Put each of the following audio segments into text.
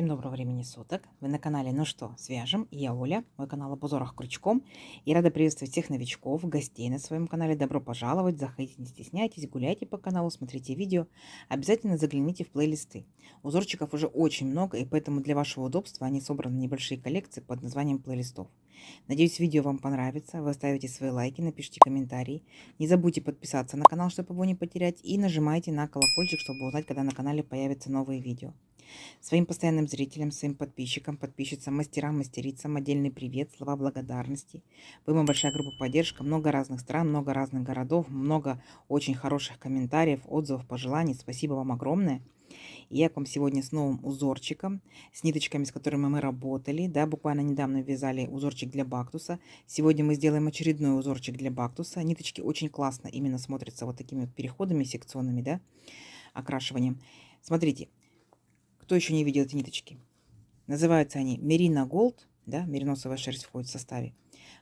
Всем доброго времени суток. Вы на канале «Ну что, свяжем?» И я Оля, мой канал об узорах крючком. И рада приветствовать всех новичков, гостей на своем канале. Добро пожаловать, заходите, не стесняйтесь, гуляйте по каналу, смотрите видео. Обязательно загляните в плейлисты. Узорчиков уже очень много, и поэтому для вашего удобства они собраны в небольшие коллекции под названием плейлистов. Надеюсь, видео вам понравится. Вы оставите свои лайки, напишите комментарии. Не забудьте подписаться на канал, чтобы его не потерять. И нажимайте на колокольчик, чтобы узнать, когда на канале появятся новые видео. Своим постоянным зрителям, своим подписчикам, подписчицам, мастерам, мастерицам отдельный привет, слова благодарности. Вы моя большая группа поддержка, много разных стран, много разных городов, много очень хороших комментариев, отзывов, пожеланий. Спасибо вам огромное. И я к вам сегодня с новым узорчиком, с ниточками, с которыми мы работали. Да, буквально недавно вязали узорчик для бактуса. Сегодня мы сделаем очередной узорчик для бактуса. Ниточки очень классно именно смотрятся вот такими вот переходами секционными, да, окрашиванием. Смотрите. Кто еще не видел эти ниточки? Называются они Merino Gold, да, мериносовая шерсть входит в составе.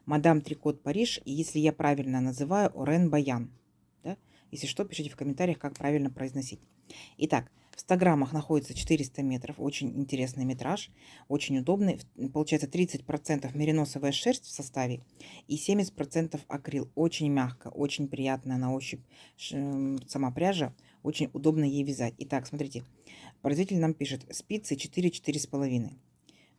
Мадам Трикот Париж, и если я правильно называю, Орен Баян. Да? Если что, пишите в комментариях, как правильно произносить. Итак, в 100 граммах находится 400 метров. Очень интересный метраж, очень удобный. Получается 30% мериносовая шерсть в составе и 70% акрил. Очень мягко, очень приятная на ощупь сама пряжа. Очень удобно ей вязать. Итак, смотрите. Производитель нам пишет спицы 4-4,5.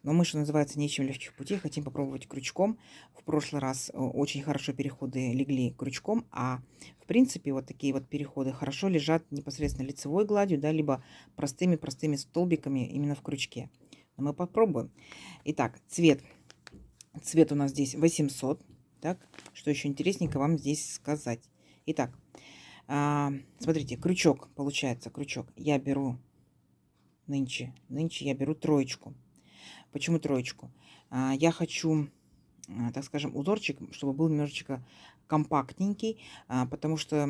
Но мы, что называется, не ищем легких путей, хотим попробовать крючком. В прошлый раз очень хорошо переходы легли крючком, а в принципе вот такие вот переходы хорошо лежат непосредственно лицевой гладью, да, либо простыми столбиками именно в крючке. Но мы попробуем. Итак, цвет. Цвет у нас здесь 800. Так, что еще интересненько вам здесь сказать. Итак, смотрите, крючок получается, крючок. Я беру нынче я беру троечку. Почему троечку? Я хочу, так скажем, узорчик, чтобы был немножечко компактненький, потому что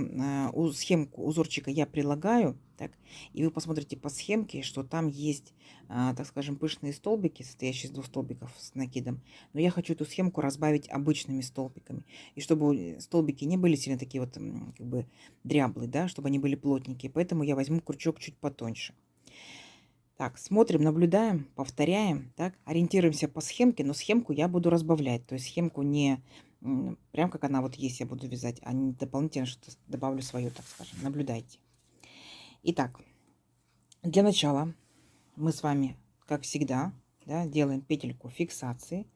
схемку узорчика я прилагаю, так, и вы посмотрите по схемке, что там есть, так скажем, пышные столбики, состоящие из 2 столбиков с накидом, но я хочу эту схемку разбавить обычными столбиками, и чтобы столбики не были сильно такие вот, как бы, дряблые, да, чтобы они были плотненькие, поэтому я возьму крючок чуть потоньше. Так, смотрим, наблюдаем, повторяем, так, ориентируемся по схемке, но схемку я буду разбавлять. То есть схемку не прям как она вот есть я буду вязать, а не дополнительно что-то добавлю свое, так скажем. Наблюдайте. Итак, для начала мы с вами, как всегда, да, делаем петельку фиксации.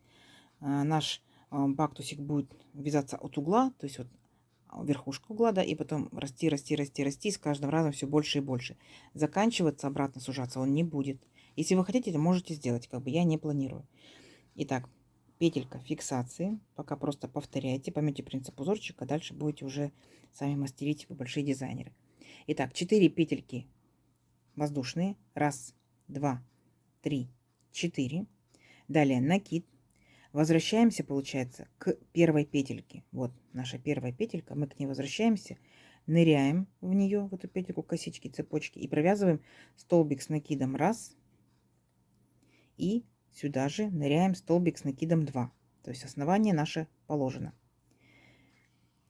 Наш бактусик будет вязаться от угла, то есть вот верхушка угла, да, и потом расти, с каждым разом все больше и больше. Заканчиваться, обратно сужаться он не будет. Если вы хотите, то можете сделать, как бы я не планирую. Итак, петелька фиксации. Пока просто повторяйте, поймете принцип узорчика, дальше будете уже сами мастерить, вы большие дизайнеры. Итак, 4 петельки воздушные. 1, 2, 3, 4. Далее накид. Возвращаемся, получается, к первой петельке. Вот наша первая петелька. Мы к ней возвращаемся, ныряем в нее, в эту петельку косички, цепочки, и провязываем столбик с накидом 1. И сюда же ныряем столбик с накидом 2. То есть основание наше положено.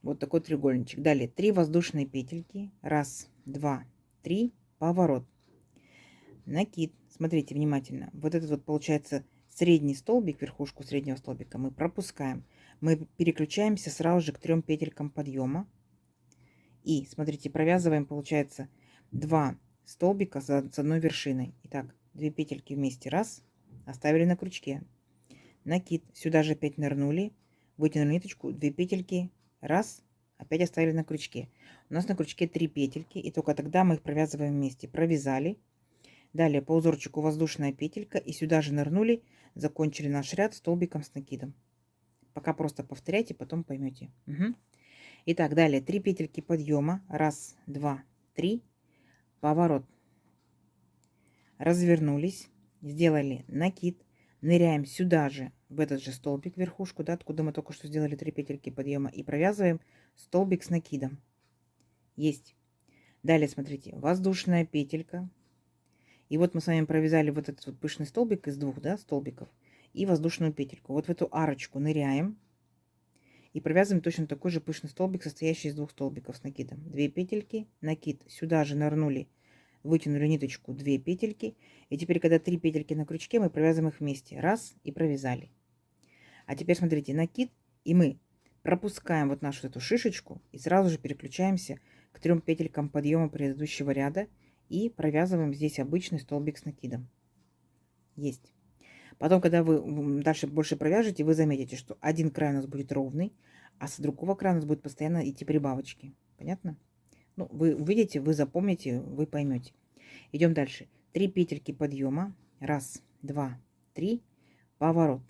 Вот такой треугольничек. Далее 3 воздушные петельки. 1, 2, 3. Поворот. Накид. Смотрите внимательно. Вот этот вот получается средний столбик, верхушку среднего столбика мы пропускаем. Мы переключаемся сразу же к 3 петелькам подъема. И смотрите, провязываем, получается, 2 столбика с одной вершиной. Итак, 2 петельки вместе. 1. Оставили на крючке. Накид. Сюда же опять нырнули. Вытянули ниточку. 2 петельки. 1. Опять оставили на крючке. У нас на крючке 3 петельки. И только тогда мы их провязываем вместе. Провязали. Далее по узорчику воздушная петелька. И сюда же нырнули. Закончили наш ряд столбиком с накидом. Пока просто повторяйте, потом поймете. Угу. Итак, далее 3 петельки подъема. 1, 2, 3. Поворот. Развернулись. Сделали накид. Ныряем сюда же, в этот же столбик, верхушку, да, откуда мы только что сделали 3 петельки подъема. И провязываем столбик с накидом. Есть. Далее, смотрите, воздушная петелька. И вот мы с вами провязали вот этот вот пышный столбик из 2, да, столбиков. И воздушную петельку. Вот в эту арочку ныряем. И провязываем точно такой же пышный столбик, состоящий из 2 столбиков с накидом. 2 петельки, накид. Сюда же нырнули. вытянули ниточку, 2 петельки. И теперь, когда 3 петельки на крючке, мы провязываем их вместе. Раз, и провязали. А теперь смотрите, накид, и мы пропускаем вот нашу эту шишечку и сразу же переключаемся к 3 петелькам подъема предыдущего ряда и провязываем здесь обычный столбик с накидом. Есть. Потом, когда вы дальше больше провяжете, вы заметите, что один край у нас будет ровный, а с другого края у нас будет постоянно идти прибавочки. Понятно? Ну, вы увидите, вы запомните, вы поймете. Идем дальше. 3 петельки подъема. Раз, два, три. Поворот.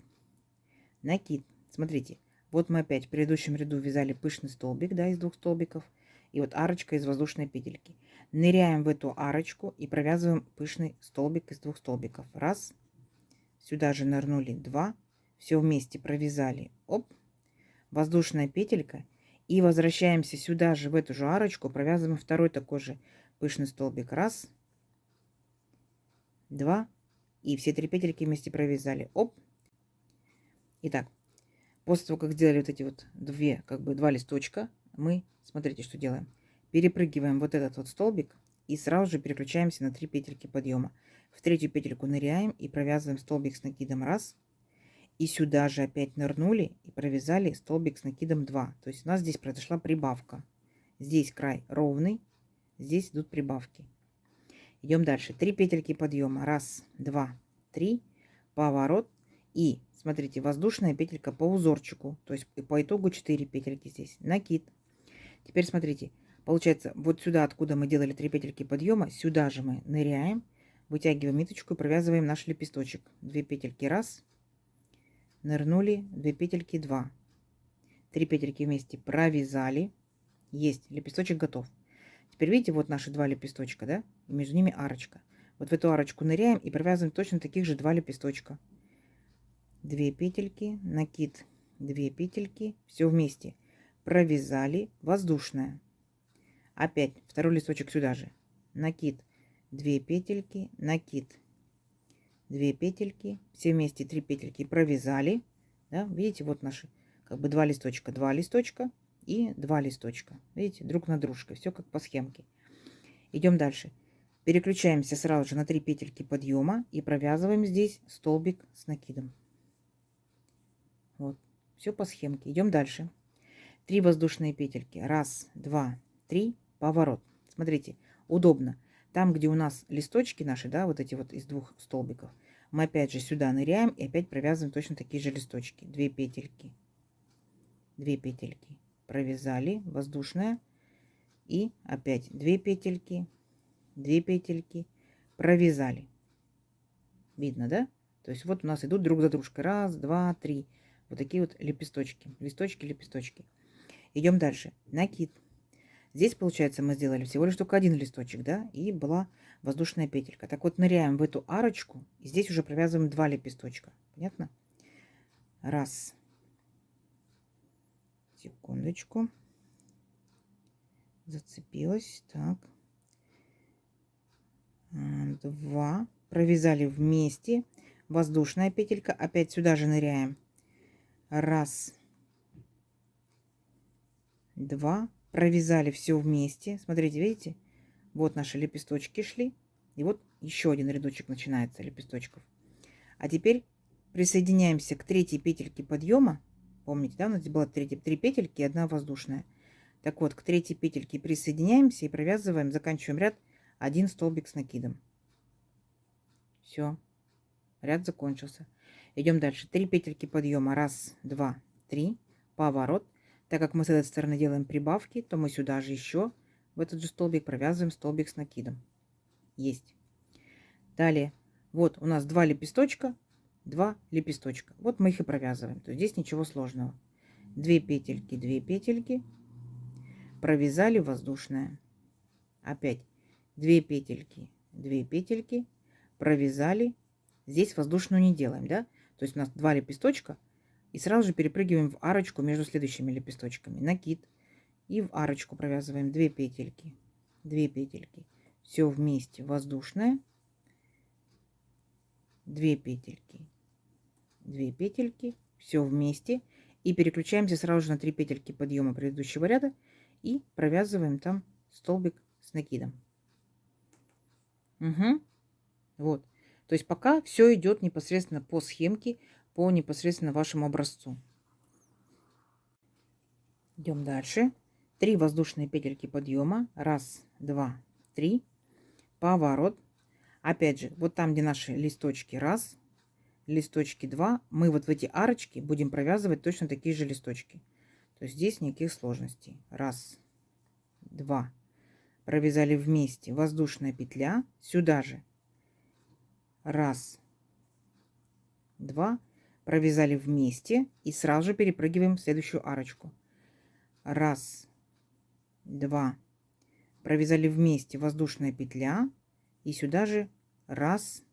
Накид. Смотрите, вот мы опять в предыдущем ряду вязали пышный столбик, да, из 2 столбиков. И вот арочка из воздушной петельки. Ныряем в эту арочку и провязываем пышный столбик из 2 столбиков. Раз. Сюда же нырнули 2. Все вместе провязали. Оп. Воздушная петелька. И возвращаемся сюда же, в эту же арочку. Провязываем второй такой же пышный столбик. Раз. 2. И все 3 петельки вместе провязали. Оп. Итак, после того, как сделали вот эти вот два листочка, мы, смотрите, что делаем. Перепрыгиваем вот этот вот столбик и сразу же переключаемся на 3 петельки подъема. В третью петельку ныряем и провязываем столбик с накидом. Раз. И сюда же опять нырнули и провязали столбик с накидом 2. То есть у нас здесь произошла прибавка. Здесь край ровный, здесь идут прибавки. Идем дальше. 3 петельки подъема. Раз, два, три. Поворот. И смотрите, воздушная петелька по узорчику. То есть по итогу 4 петельки здесь. Накид. Теперь смотрите. Получается, вот сюда, откуда мы делали 3 петельки подъема, сюда же мы ныряем, вытягиваем ниточку и провязываем наш лепесточек. 2 петельки. Раз. Нырнули. 2 петельки. 2. 3 петельки вместе провязали. Есть. Лепесточек готов. Теперь видите, вот наши 2 лепесточка, да? И между ними арочка. Вот в эту арочку ныряем и провязываем точно таких же 2 лепесточка. 2 петельки, накид, 2 петельки, все вместе. Провязали, воздушная. Опять второй листочек сюда же. Накид, 2 петельки, накид, 2 петельки, все вместе 3 петельки провязали. Да? Видите, вот наши как бы 2 листочка и 2 листочка. Видите, друг на дружку. Все как по схемке. Идем дальше. Переключаемся сразу же на 3 петельки подъема и провязываем здесь столбик с накидом. Вот. Все по схемке. Идем дальше. 3 воздушные петельки. Раз, два, три. Поворот. Смотрите, удобно. Там, где у нас листочки наши, да, вот эти вот из 2 столбиков, мы опять же сюда ныряем и опять провязываем точно такие же листочки. 2 петельки. 2 петельки. Провязали. Воздушная. И опять 2 петельки. 2 петельки. Провязали. Видно, да? То есть вот у нас идут друг за дружкой. Раз, два, три. Вот такие вот лепесточки. Листочки, лепесточки. Идем дальше. Накид. Здесь, получается, мы сделали всего лишь только один листочек, да? И была воздушная петелька. Так вот, ныряем в эту арочку. И здесь уже провязываем 2 лепесточка. Понятно? Раз. Секундочку. Зацепилась. Так. 2. Провязали вместе. Воздушная петелька. Опять сюда же ныряем. Раз. 2. Провязали все вместе. Смотрите, видите? Вот наши лепесточки шли. И вот еще один рядочек начинается лепесточков. А теперь присоединяемся к третьей петельке подъема. Помните, да, у нас здесь было 3 петельки и 1 воздушная. Так вот, к третьей петельке присоединяемся и провязываем, заканчиваем ряд 1 столбик с накидом. Все, ряд закончился. Идем дальше. 3 петельки подъема. Раз, два, три. Поворот. Так как мы с этой стороны делаем прибавки, то мы сюда же еще в этот же столбик провязываем столбик с накидом. Есть. Далее, вот у нас 2 лепесточка, 2 лепесточка. Вот мы их и провязываем. То есть здесь ничего сложного. 2 петельки, 2 петельки. Провязали воздушная. Опять 2 петельки, 2 петельки. Провязали. Здесь воздушную не делаем, да? То есть у нас 2 лепесточка. И сразу же перепрыгиваем в арочку между следующими лепесточками. Накид. И в арочку провязываем 2 петельки. 2 петельки. Все вместе воздушная. 2 петельки. 2 петельки. Все вместе. И переключаемся сразу же на 3 петельки подъема предыдущего ряда. И провязываем там столбик с накидом. Угу. Вот. То есть пока все идет непосредственно по схемке, по непосредственно вашему образцу. Идем дальше. 3 воздушные петельки подъема. Раз, два, три. Поворот. Опять же, вот там, где наши листочки, раз, листочки 2, мы вот в эти арочки будем провязывать точно такие же листочки. То есть здесь никаких сложностей. Раз, два. Провязали вместе. Воздушная петля. Сюда же. Раз, два. Провязали вместе. И сразу же перепрыгиваем в следующую арочку. Раз, два. Провязали вместе. Воздушная петля. И сюда же. Раз,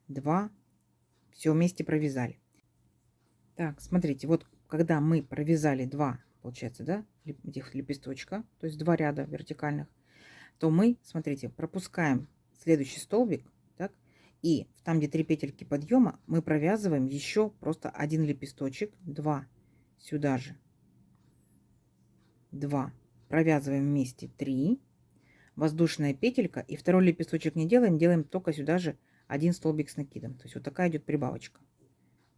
два. Все вместе провязали. Так, смотрите, вот когда мы провязали два, получается, да, этих лепесточка, то есть 2 ряда вертикальных, то мы, смотрите, пропускаем следующий столбик, так, и там, где 3 петельки подъема, мы провязываем еще просто один лепесточек, 2, сюда же, 2, провязываем вместе 3, воздушная петелька, и второй лепесточек не делаем, делаем только сюда же один столбик с накидом. То есть вот такая идет прибавочка.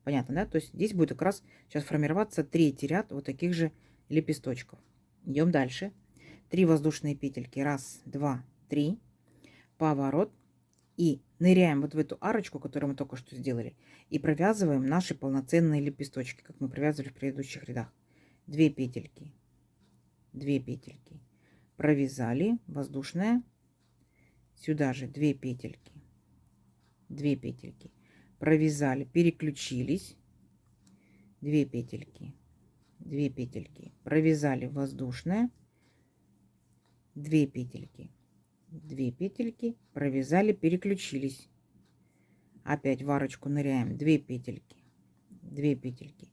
Понятно, да? То есть здесь будет как раз сейчас формироваться третий ряд вот таких же лепесточков. Идем дальше. 3 воздушные петельки. Раз, два, три. Поворот. И ныряем вот в эту арочку, которую мы только что сделали. И провязываем наши полноценные лепесточки, как мы провязывали в предыдущих рядах. 2 петельки. 2 петельки. Провязали. Воздушная. Сюда же 2 петельки. 2 петельки. Провязали, переключились, 2 петельки, 2 петельки, провязали воздушная, 2 петельки, 2 петельки, провязали, переключились, опять в арочку ныряем, 2 петельки, 2 петельки,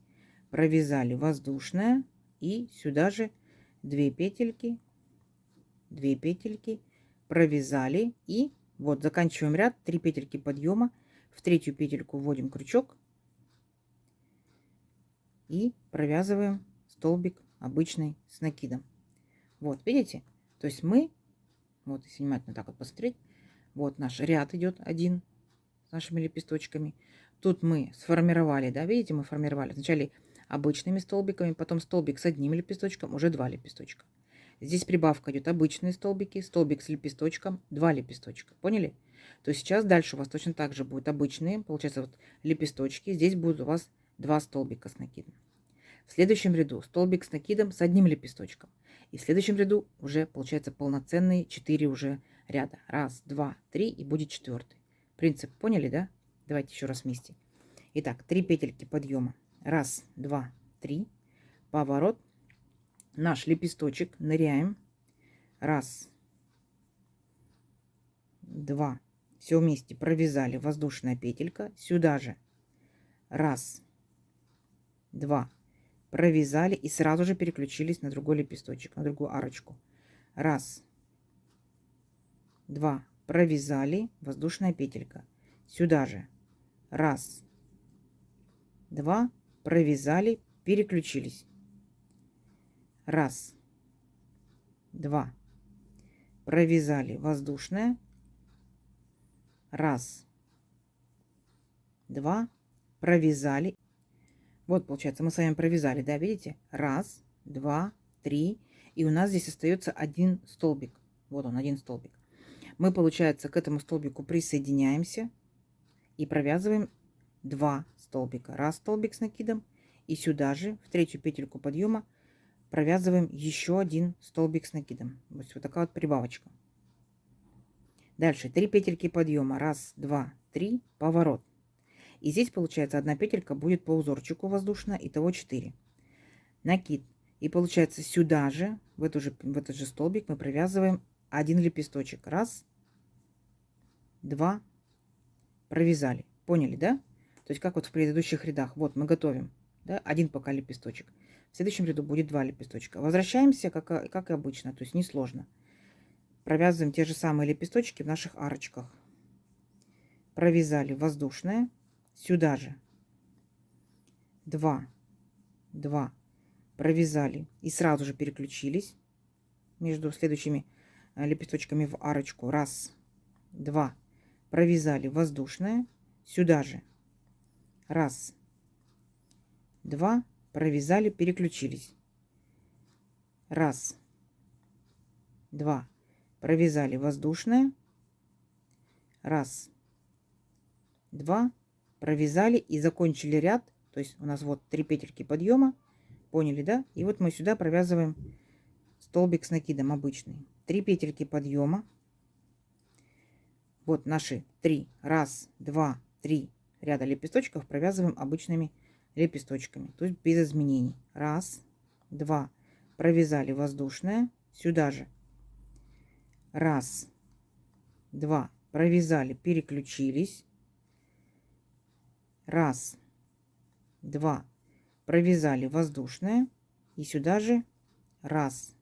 провязали воздушная и сюда же 2 петельки, 2 петельки, провязали и вот заканчиваем ряд, 3 петельки подъема. В третью петельку вводим крючок и провязываем столбик обычный с накидом. Вот, видите? То есть мы, вот если внимательно так вот посмотреть, вот наш ряд идет один с нашими лепесточками. Тут мы сформировали, да, видите, мы формировали вначале обычными столбиками, потом столбик с одним лепесточком, уже 2 лепесточка. Здесь прибавка идет обычные столбики, столбик с лепесточком, 2 лепесточка. Поняли? То есть сейчас дальше у вас точно так же будут обычные, получается, вот лепесточки. Здесь будут у вас 2 столбика с накидом. В следующем ряду столбик с накидом с одним лепесточком. И в следующем ряду уже получается полноценные 4 уже ряда. Раз, два, три и будет 4. Принцип поняли, да? Давайте еще раз вместе. Итак, 3 петельки подъема. Раз, два, три. Поворот. Наш лепесточек ныряем. Раз, два. Все вместе провязали. Воздушная петелька. Сюда же. Раз, два. Провязали и сразу же переключились на другой лепесточек, на другую арочку. Раз, два. Провязали. Воздушная петелька. Сюда же. Раз, два. Провязали. Переключились. Раз, два. Провязали воздушная. Раз, два. Провязали. Вот, получается, мы с вами провязали, да, видите? Раз, два, три. И у нас здесь остается один столбик. Вот он, один столбик. Мы, получается, к этому столбику присоединяемся и провязываем 2 столбика. Раз столбик с накидом. И сюда же, в третью петельку подъема, провязываем еще один столбик с накидом. Вот такая вот прибавочка. Дальше 3 петельки подъема. Раз, два, три. Поворот. И здесь, получается, одна петелька будет по узорчику воздушная. Итого 4. Накид. И получается, сюда же, в этот же столбик мы провязываем один лепесточек. Раз, два. Провязали. Поняли, да? То есть, как вот в предыдущих рядах. Вот мы готовим. Да, один пока лепесточек. В следующем ряду будет 2 лепесточка. Возвращаемся, как и обычно, то есть несложно. Провязываем те же самые лепесточки в наших арочках. Провязали воздушное. Сюда же 2, 2. Провязали и сразу же переключились между следующими лепесточками в арочку. Раз, 2, провязали воздушное, сюда же, раз, 2, провязали, переключились, раз, 2, провязали воздушное, раз, 2, провязали и закончили ряд. То есть у нас вот 3 петельки подъема, поняли, да? И вот мы сюда провязываем столбик с накидом обычный. 3 петельки подъема. Вот наши 3, раз, 2, 3 ряда лепесточков провязываем обычными лепесточками, то есть без изменений. Раз, 2, провязали воздушное, сюда же, раз, 2, провязали, переключились, раз, 2, провязали воздушное и сюда же, раз,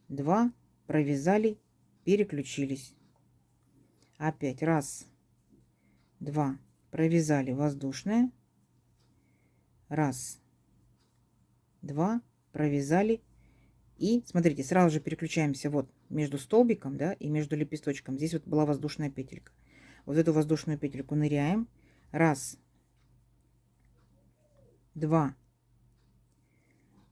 2, провязали, переключились. Опять раз, 2, провязали воздушное, раз, 2, провязали. И смотрите, сразу же переключаемся вот между столбиком, да, и между лепесточком. Здесь вот была воздушная петелька. Вот эту воздушную петельку ныряем. Раз, 2,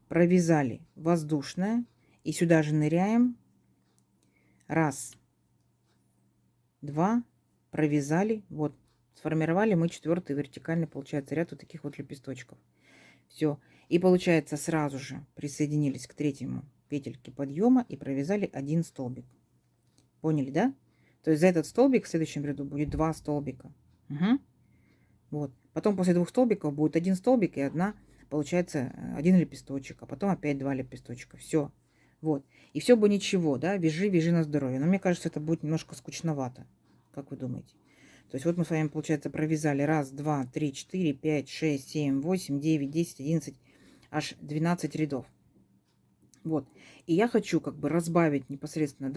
провязали воздушное. И сюда же ныряем. Раз, 2, провязали. Вот, сформировали мы 4-й вертикальный, получается, ряд вот таких вот лепесточков. Все. И получается, сразу же присоединились к 3-му петельке подъема и провязали 1 столбик. Поняли, да? То есть за этот столбик в следующем ряду будет 2 столбика. Угу. Вот. Потом после 2 столбиков будет 1 столбик и одна, получается, 1 лепесточек, а потом опять 2 лепесточка. Все. Вот. И все бы ничего, да, вяжи, вяжи на здоровье. Но мне кажется, это будет немножко скучновато. Как вы думаете? То есть вот мы с вами, получается, провязали 1, 2, 3, 4, 5, 6, 7, 8, 9, 10, 11, аж 12 рядов. Вот. И я хочу как бы разбавить непосредственно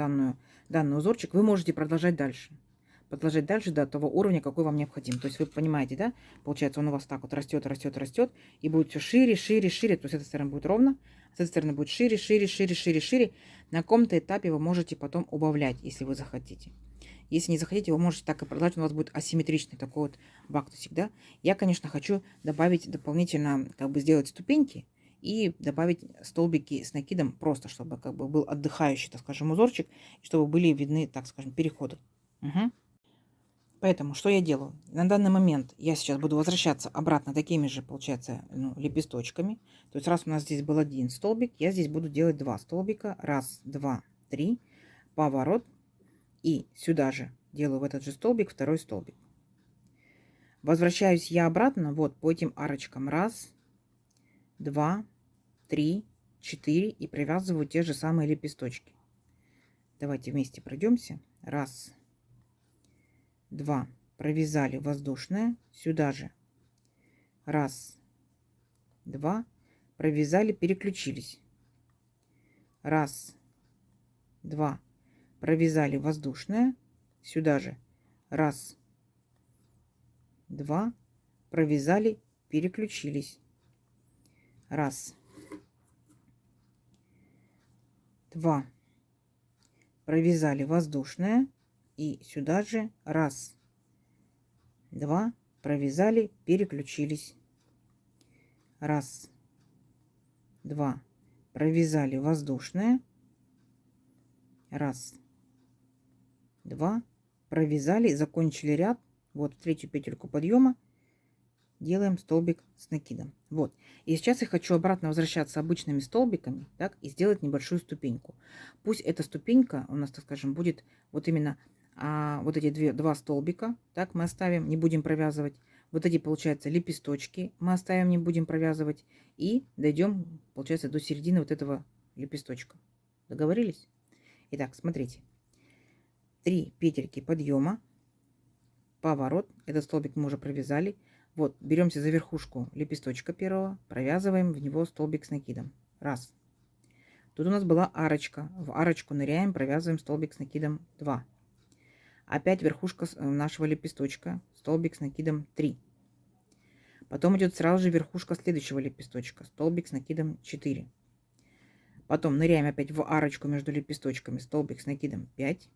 данный узорчик. Вы можете продолжать дальше. Продолжать дальше до того уровня, какой вам необходим. То есть вы понимаете, да? Получается, он у вас так вот растет, растет, растет. И будет все шире, шире, шире. То есть с этой стороны будет ровно, а с этой стороны будет шире, шире, шире, шире, шире. На каком-то этапе вы можете потом убавлять, если вы захотите. Если не захотите, вы можете так и продолжать. У вас будет асимметричный такой вот бактусик, да? Я, конечно, хочу добавить дополнительно, как бы сделать ступеньки и добавить столбики с накидом просто, чтобы как бы был отдыхающий, так скажем, узорчик, и чтобы были видны, так скажем, переходы. Угу. Поэтому что я делаю? На данный момент я сейчас буду возвращаться обратно такими же, получается, лепесточками. То есть раз у нас здесь был 1 столбик, я здесь буду делать 2 столбика. Раз, 2, 3, поворот. И сюда же делаю в этот же столбик 2 столбик. Возвращаюсь я обратно вот по этим арочкам. Раз, 2, 3, 4 и привязываю те же самые лепесточки. Давайте вместе пройдемся. Раз, 2, провязали воздушное, сюда же. Раз, 2, провязали, переключились. Раз, 2, провязали воздушное, сюда же. Раз, 2, провязали, переключились. Раз, 2, провязали воздушное и сюда же. Раз, 2, провязали, переключились. Раз, 2, провязали воздушное. Раз, 2, провязали, закончили ряд. Вот в 3-ю петельку подъема делаем столбик с накидом. Вот. И сейчас я хочу обратно возвращаться обычными столбиками, так, и сделать небольшую ступеньку. Пусть эта ступенька у нас, так скажем, будет вот именно вот эти 2 столбика, так, мы оставим, не будем провязывать. Вот эти, получается, лепесточки мы оставим, не будем провязывать. И дойдем, получается, до середины вот этого лепесточка. Договорились? Итак, смотрите. 3 петельки подъема, поворот. Этот столбик мы уже провязали. Вот, беремся за верхушку лепесточка первого, провязываем в него столбик с накидом. Раз. Тут у нас была арочка. В арочку ныряем, провязываем столбик с накидом 2. Опять верхушка нашего лепесточка, столбик с накидом 3. Потом идет сразу же верхушка следующего лепесточка, столбик с накидом 4. Потом ныряем опять в арочку между лепесточками, столбик с накидом 5.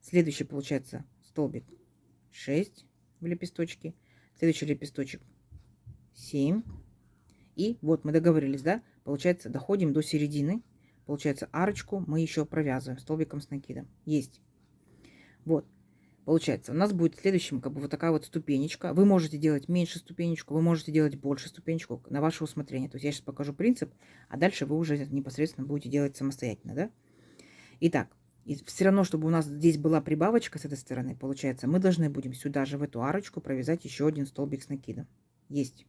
Следующий получается столбик 6 в лепесточке. Следующий лепесточек 7. И вот мы договорились, да? Получается, доходим до середины. Получается, арочку мы еще провязываем столбиком с накидом. Есть. Вот. Получается, у нас будет следующим как бы вот такая вот ступенечка. Вы можете делать меньше ступенечку, вы можете делать больше ступенечку на ваше усмотрение. То есть я сейчас покажу принцип, а дальше вы уже непосредственно будете делать самостоятельно, да? Итак, и все равно, чтобы у нас здесь была прибавочка с этой стороны, получается, мы должны будем сюда же в эту арочку провязать еще один столбик с накидом. Есть.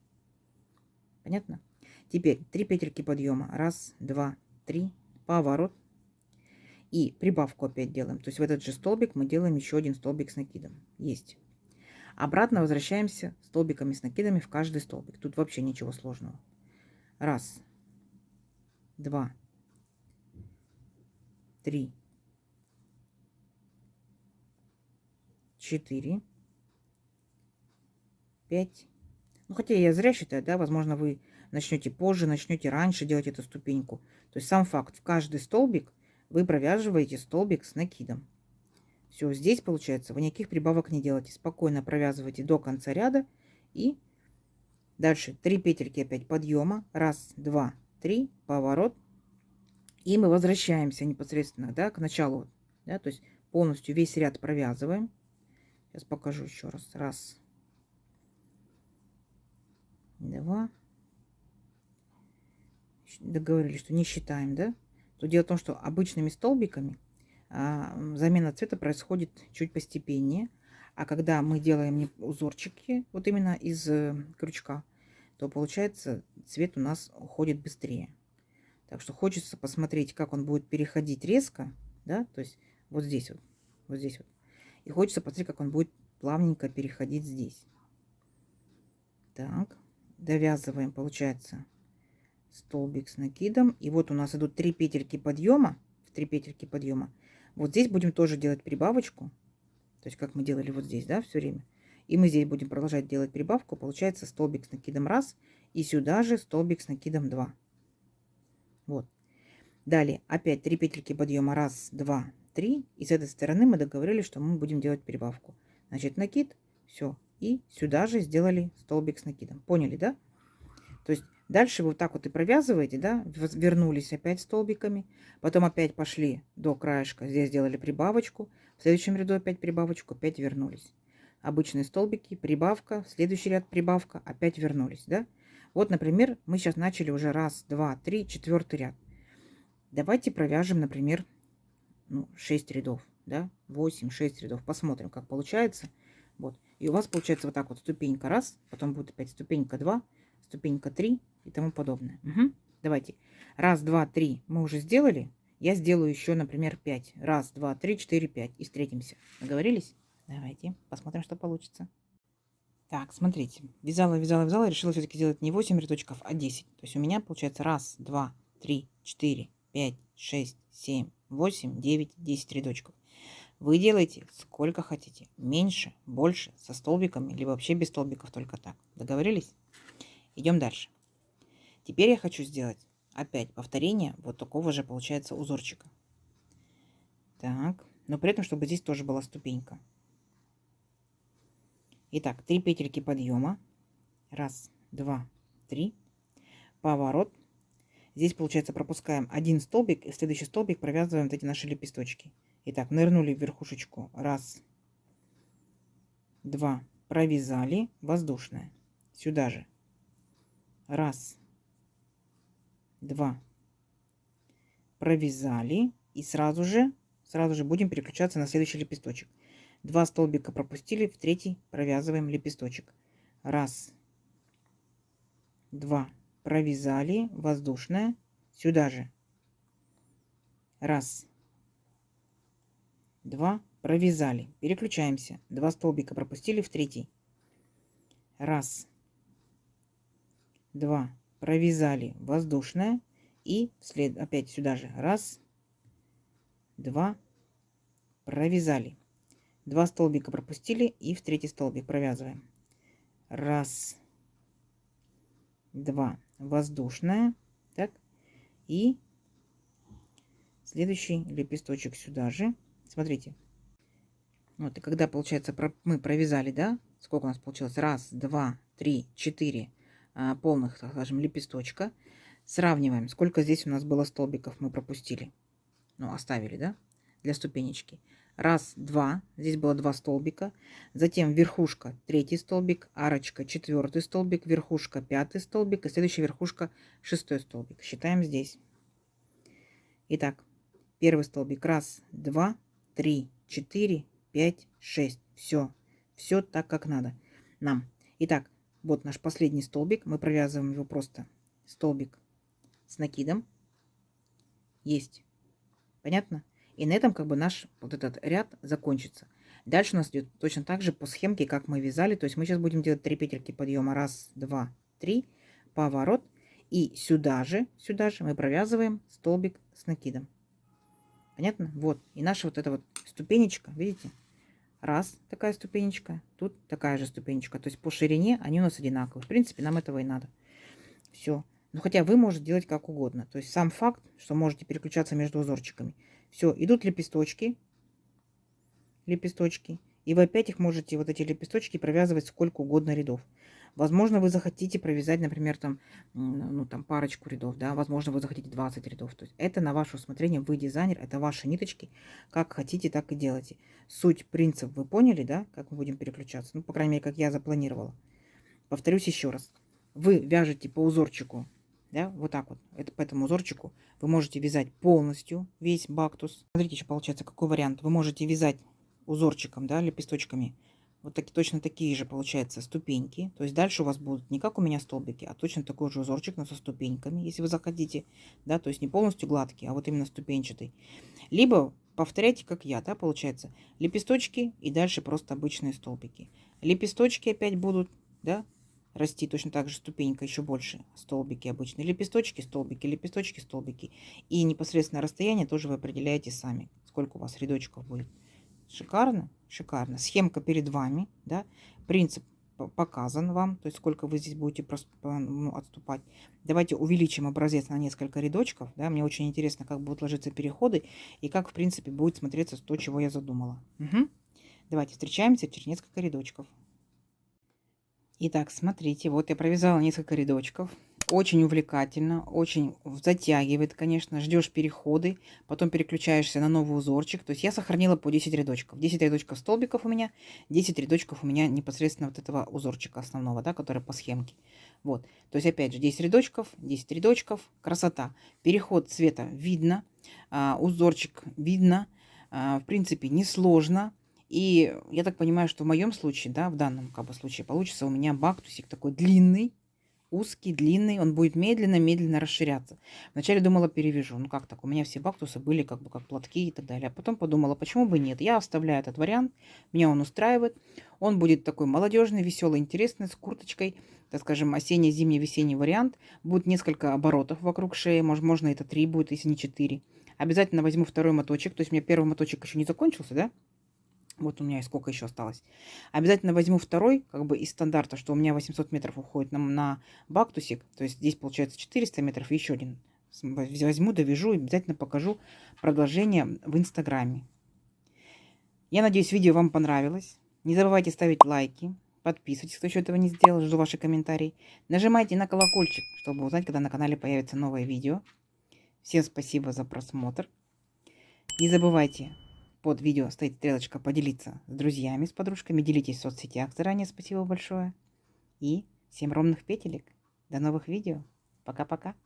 Понятно? Теперь 3 петельки подъема. 1, 2, 3. Поворот. И прибавку опять делаем. То есть в этот же столбик мы делаем еще один столбик с накидом. Есть. Обратно возвращаемся столбиками с накидами в каждый столбик. Тут вообще ничего сложного. 1, 2, 3, 4, 5. Ну, хотя я зря считаю, да, возможно, вы начнете позже, начнете раньше делать эту ступеньку. То есть сам факт, в каждый столбик вы провязываете столбик с накидом. Все, здесь получается, вы никаких прибавок не делаете. Спокойно провязываете до конца ряда. И дальше 3 петельки опять подъема. 1, 2, 3, поворот. И мы возвращаемся непосредственно, да, к началу. Да, то есть полностью весь ряд провязываем. Сейчас покажу еще раз. 1, 2. Договорились, что не считаем, да? То дело в том, что обычными столбиками замена цвета происходит чуть постепеннее. А когда мы делаем узорчики, вот именно из крючка, то получается цвет у нас уходит быстрее. Так что хочется посмотреть, как он будет переходить резко, да, то есть вот здесь вот, вот здесь вот. И хочется посмотреть, как он будет плавненько переходить здесь. Так, довязываем, получается, столбик с накидом. И вот у нас идут 3 петельки подъема. В 3 петельки подъема. Вот здесь будем тоже делать прибавочку. То есть как мы делали вот здесь, да, все время. И мы здесь будем продолжать делать прибавку. Получается столбик с накидом 1. И сюда же столбик с накидом 2. Вот. Далее опять 3 петельки подъема. 1, 2, 3. И с этой стороны мы договорились, что мы будем делать прибавку. Значит, накид. Все. И сюда же сделали столбик с накидом. Поняли, да? То есть дальше вы вот так вот и провязываете, да, вернулись опять столбиками, потом опять пошли до краешка, здесь сделали прибавочку, в следующем ряду опять прибавочку, опять вернулись. Обычные столбики, прибавка, в следующий ряд прибавка, опять вернулись, да. Вот, например, мы сейчас начали уже 1, 2, 3, 4 ряд. Давайте провяжем, например, 6 рядов, да, 8, 6 рядов, посмотрим, как получается. Вот, и у вас получается вот так вот ступенька 1, потом будет опять ступенька 2, ступенька 3 и тому подобное. Угу. Давайте. 1, 2, 3 мы уже сделали. Я сделаю еще, например, 5. 1, 2, 3, 4, 5. И встретимся. Договорились? Давайте посмотрим, что получится. Так, смотрите. Вязала, вязала, вязала. Решила все-таки сделать не 8 рядочков, а 10. То есть у меня получается 1, 2, 3, 4, 5, 6, 7, 8, 9, 10 рядочков. Вы делаете сколько хотите. Меньше, больше, со столбиками, либо вообще без столбиков, только так. Договорились? Идем дальше. Теперь я хочу сделать опять повторение вот такого же, получается, узорчика. Так, но при этом, чтобы здесь тоже была ступенька. Итак, 3 петельки подъема. 1, 2, 3. Поворот. Здесь, получается, пропускаем один столбик, и в следующий столбик провязываем вот эти наши лепесточки. Итак, нырнули в верхушечку. 1, 2. Провязали. Воздушная. Сюда же. 1, 2. Провязали. И сразу же будем переключаться на следующий лепесточек. 2 столбика пропустили, в третий провязываем лепесточек. 1, 2. Провязали. Воздушная. Сюда же. 1, 2. Провязали. Переключаемся. 2 столбика пропустили, в третий. 1, 2. Провязали. Воздушная. И вслед опять сюда же. 1, 2. Провязали. 2 столбика пропустили и в третий столбик провязываем. 1, 2. Воздушная. Так. И следующий лепесточек сюда же. Смотрите. Вот, и когда, получается, мы провязали, да, сколько у нас получилось? Раз, два, три, четыре полных, так скажем, лепесточка. Сравниваем, сколько здесь у нас было столбиков мы пропустили. Ну, оставили, да, для ступенечки. Раз, два, здесь было 2 столбика. Затем верхушка, 3 столбик, арочка, 4 столбик, верхушка, 5 столбик и следующая верхушка, 6 столбик. Считаем здесь. Итак, первый столбик. Раз, два, три, 4, 5, 6. Все. Все так, как надо нам. Итак, вот наш последний столбик. Мы провязываем его просто столбик с накидом. Есть. Понятно? И на этом как бы наш вот этот ряд закончится. Дальше у нас идет точно так же по схемке, как мы вязали. То есть мы сейчас будем делать 3 петельки подъема. Раз, два, три. Поворот. И сюда же мы провязываем столбик с накидом. Понятно? Вот. И наша вот эта вот ступенечка, видите? Раз такая ступенечка, тут такая же ступенечка. То есть по ширине они у нас одинаковые. В принципе, нам этого и надо. Все. Ну, хотя вы можете делать как угодно. То есть сам факт, что можете переключаться между узорчиками. Все, идут лепесточки. Лепесточки. И вы опять их можете, вот эти лепесточки, провязывать сколько угодно рядов. Возможно, вы захотите провязать, например, там, ну, там парочку рядов, да, возможно, вы захотите 20 рядов. То есть это на ваше усмотрение, вы дизайнер, это ваши ниточки, как хотите, так и делайте. Суть, принцип вы поняли, да, как мы будем переключаться? Ну, по крайней мере, как я запланировала. Повторюсь еще раз. Вы вяжете по узорчику, да, вот так вот, это, по этому узорчику вы можете вязать полностью весь бактус. Смотрите, еще получается, какой вариант. Вы можете вязать узорчиком, да, лепесточками, вот точно такие же, получается, ступеньки. То есть дальше у вас будут не как у меня столбики, а точно такой же узорчик, но со ступеньками, если вы захотите, да, то есть не полностью гладкий, а вот именно ступенчатый. Либо повторяйте, как я, да, получается, лепесточки и дальше просто обычные столбики. Лепесточки опять будут, да, расти точно так же ступенька еще больше, столбики обычные, лепесточки, столбики. И непосредственно расстояние тоже вы определяете сами, сколько у вас рядочков будет. Шикарно, шикарно. Схемка перед вами, да, принцип показан вам, то есть сколько вы здесь будете отступать. Давайте увеличим образец на несколько рядочков, да, мне очень интересно, как будут ложиться переходы и как, в принципе, будет смотреться то, чего я задумала. Угу. Давайте встречаемся через несколько рядочков. Итак, смотрите, вот я провязала несколько рядочков. Очень увлекательно, очень затягивает, конечно. Ждешь переходы, потом переключаешься на новый узорчик. То есть я сохранила по 10 рядочков. 10 рядочков столбиков у меня, 10 рядочков у меня непосредственно вот этого узорчика основного, да, который по схемке. Вот, то есть опять же 10 рядочков, красота. Переход цвета видно, узорчик видно, в принципе несложно. И я так понимаю, что в моем случае, да, в данном как бы случае получится у меня бактусик такой длинный, узкий, длинный, он будет медленно-медленно расширяться. Вначале думала, перевяжу. Ну как так? У меня все бактусы были как бы как платки и так далее. А потом подумала, почему бы нет? Я оставляю этот вариант, меня он устраивает. Он будет такой молодежный, веселый, интересный, с курточкой, так скажем, осенний, зимний, весенний вариант. Будет несколько оборотов вокруг шеи, можно это 3 будет, если не 4. Обязательно возьму второй моточек, то есть у меня первый моточек еще не закончился, да? Вот у меня и сколько еще осталось. Обязательно возьму второй, как бы из стандарта, что у меня 800 метров уходит на бактусик. То есть здесь получается 400 метров и еще один. Возьму, довяжу и обязательно покажу продолжение в Инстаграме. Я надеюсь, видео вам понравилось. Не забывайте ставить лайки. Подписывайтесь, кто еще этого не сделал. Жду ваши комментарии. Нажимайте на колокольчик, чтобы узнать, когда на канале появится новое видео. Всем спасибо за просмотр. Не забывайте, под видео стоит стрелочка «Поделиться с друзьями, с подружками». Делитесь в соцсетях. Заранее спасибо большое. И всем ровных петелек. До новых видео. Пока-пока.